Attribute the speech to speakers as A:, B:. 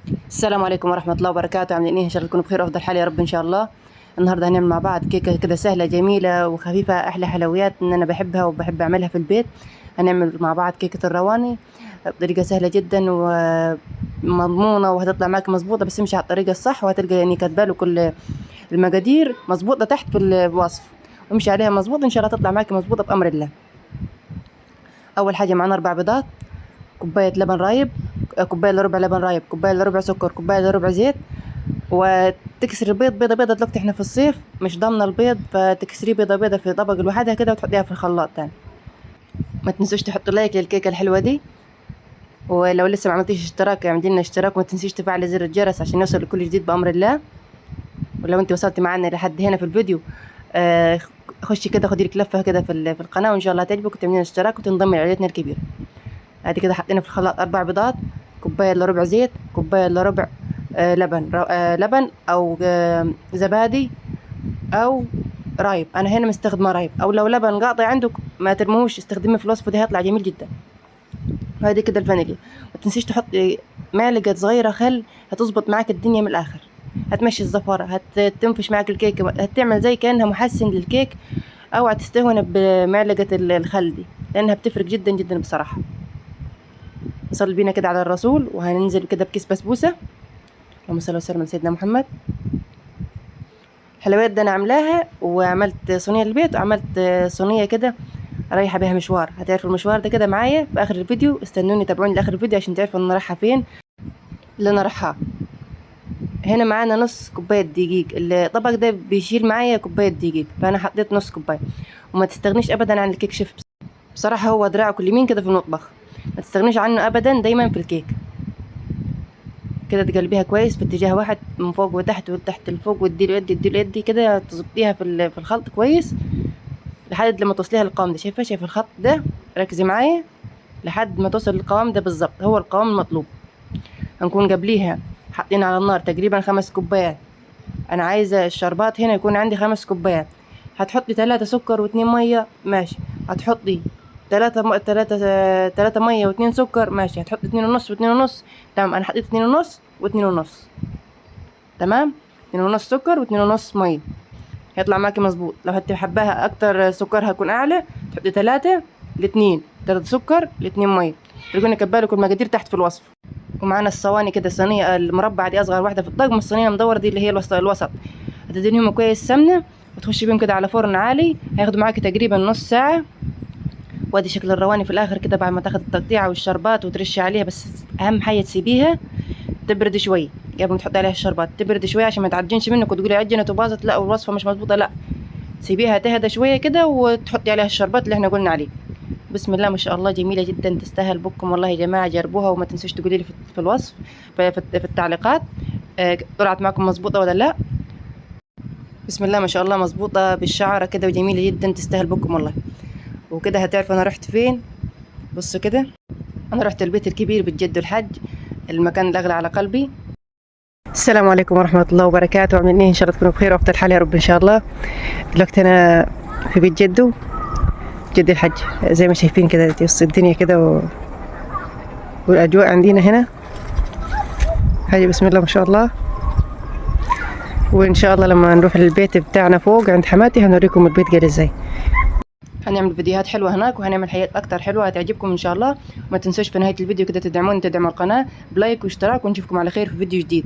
A: السلام عليكم ورحمة الله وبركاته. عاملين ايه؟ ان شاء الله تكونوا بخير وافضل حال يا رب ان شاء الله. النهارده هنعمل مع بعض كيكة كده سهلة جميلة وخفيفة، احلى حلويات ان انا بحبها وبحب اعملها في البيت. هنعمل مع بعض كيكة الرواني بطريقة سهلة جدا ومضمونة، وهتطلع معاك مظبوطة، بس امشي على الطريقة الصح وهتلقى يعني كاتباله كل المقادير مظبوطة تحت في الوصف، وامشي عليها مظبوط ان شاء الله تطلع معاك مظبوطة بأمر الله. اول حاجة معانا 4 بيضات، كوباية لبن رايب، كوباية الا ربع لبن رايب، كوباية الا ربع سكر، كوباية الا ربع زيت. وتكسر البيض بيضة بيضة، دلوقتي احنا في الصيف مش ضامنة البيض، فتكسريه بيضة بيضة في طبق لوحدها كده وتحطيها في الخلاط تاني. ما تنسوش تحطوا لايك للكيكة الحلوة دي، ولو لسه ما عملتيش اشتراك اعملي لنا اشتراك، وما تنسيش تفعلي زر الجرس عشان يوصل لكل جديد بأمر الله. ولو انت وصلتي معانا لحد هنا في الفيديو، آه خشي كده خدي لك لفة كده في القناة، وان شاء الله تعجبك وتعملي لنا اشتراك وتنضمي لعائلتنا الكبيرة. ادي كده حطينا في الخلاط 4 بيضات، كوباية الا ربع زيت، كوباية الا ربع لبن او زبادي او رايب. انا هنا مستخدمه رايب، او لو لبن قاطع عندك ما ترموش استخدميه في الوصفه دي هيطلع جميل جدا. وهذه كده الفانيليا. ما تنسيش تحطي معلقه صغيره خل، هتظبط معاك الدنيا من الاخر، هتمشي الزفاره، هتنفش معاك الكيك، هتعمل زي كانها محسن للكيك. اوعى تستهون بمعلقه الخل دي لانها بتفرق جدا جدا بصراحه. نصلي بينا كده على الرسول، وهننزل كده بكيس بسبوسه. اللهم صل وسلم على سيدنا محمد. الحلويات ده انا عاملاها، وعملت صينيه للبيت، وعملت صينيه كده رايحه بيها مشوار. هتعرفوا المشوار ده كده معايا في اخر الفيديو، استنوني تابعوني لاخر الفيديو عشان تعرفوا انا رايحه فين اللي انا رايحاه. هنا معانا نص كوبايه دقيق، الطبق ده بيشيل معايا كوبايه دقيق، فانا حطيت نص كوبايه. وما تستغنيش ابدا عن الكيك شيف، بصراحه هو دراعك اليمين كده في المطبخ، ما تستغنيش عنه ابدا، دايما في الكيك. كده تقلبيها كويس في اتجاه واحد من فوق وتحت وتحت لفوق، واديله يدي اديله يدي كده، تظبطيها في الخلط كويس لحد لما توصليها للقوام ده. شايفه الخط ده؟ ركزي معايا لحد ما توصل للقوام ده بالظبط، هو القوام المطلوب. هنكون قبليها حاطين على النار تقريبا 5 كوبايات. انا عايزه الشربات هنا يكون عندي 5 كوبايات. هتحطي 3 سكر و2 ميه ماشي، هتحطي 3 ميه و2 سكر ماشي، هتحطي 2 ونص و2 ونص. تمام، انا حطيت 2 ونص و2 ونص. تمام، 2 ونص سكر و2 ونص ميه، هيطلع معاكي مظبوط. لو انت حباها اكتر سكر هيكون اعلى، تحطي 3 ل2، 3 سكر ل2 ميه. تلقوني كبالك المقادير تحت في الوصف. ومعانا الصواني كده، الصينيه المربعه دي اصغر واحده في الطقم، الصينيه المدوره دي اللي هي الوسط. هتدهنيهم كويس سمنه وتخشي بيهم كده على فرن عالي، هياخدوا معاكي تقريبا نص ساعه. وادي شكل الرواني في الاخر كده بعد ما تاخد التقطيعه والشربات وترشي عليها. بس اهم حاجه تسيبيها تبرد شوي قبل ما تحطي عليها الشربات، تبرد شويه عشان ما تعجنش منك وتقولي عجنت وباظت، لا والوصفه مش مظبوطه، لا، تسيبيها تهدى شويه كده وتحطي عليها الشربات اللي احنا قلنا عليه. بسم الله ما شاء الله، جميله جدا، تستاهل بكم والله يا جماعه، جربوها وما تنسوش تقولي لي في الوصف، في التعليقات طلعت معكم مظبوطه ولا لا. بسم الله ما شاء الله، مظبوطه بالشعره كده وجميله جدا، تستاهل بكم والله. وكده هتعرفوا انا رحت فين. بصوا كده، انا رحت البيت الكبير بالجد والحج، المكان الاغلى على قلبي. السلام عليكم ورحمه الله وبركاته. عاملين ايه؟ ان شاء الله تكونوا بخير وافضل حال يا رب ان شاء الله. دلوقتي انا في بيت جدو، جد الحج، زي ما شايفين كده وسط الدنيا كده والاجواء عندنا هنا حاجه بسم الله ما شاء الله. وان شاء الله لما نروح للبيت بتاعنا فوق عند حماتي هنوريكم البيت قال ازاي. هنعمل فيديوهات حلوه هناك، وهنعمل حاجات اكتر حلوه هتعجبكم ان شاء الله. وما تنسوش في نهايه الفيديو كده تدعموني، تدعموا القناه بلايك واشتراك، ونشوفكم على خير في فيديو جديد.